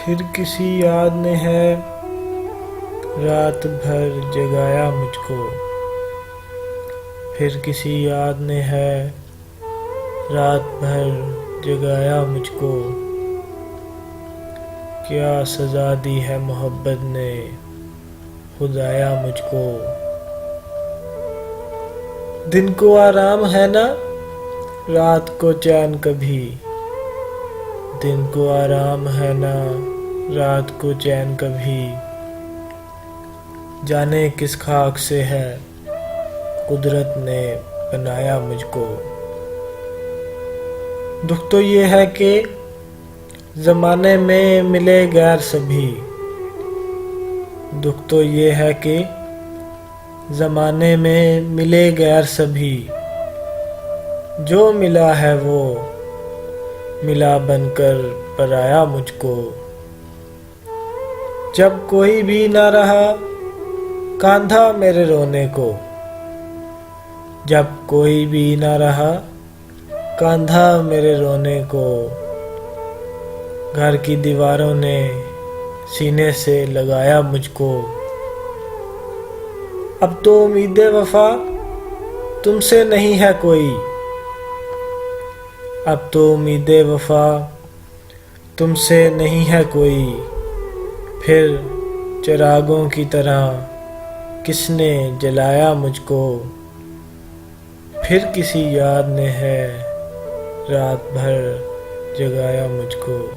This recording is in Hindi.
फिर किसी याद ने है रात भर जगाया मुझको। फिर किसी याद ने है रात भर जगाया मुझको। क्या सज़ा दी है मोहब्बत ने खुदाया मुझको। दिन को आराम है ना रात को चैन कभी। दिन को आराम है ना रात को चैन कभी। जाने किस खाक से है कुदरत ने बनाया मुझको। दुख तो ये है कि ज़माने में मिले गैर सभी। दुख तो ये है कि ज़माने में मिले गैर सभी। जो मिला है वो मिला बनकर पराया मुझको। जब कोई भी ना रहा कांधा मेरे रोने को। जब कोई भी ना रहा कांधा मेरे रोने को। घर की दीवारों ने सीने से लगाया मुझको। अब तो उम्मीदें वफा तुमसे नहीं है कोई। अब तो उम्मीदें वफा तुमसे नहीं है कोई। फिर चिरागों की तरह किसने जलाया मुझको। फिर किसी याद ने है रात भर जगाया मुझको।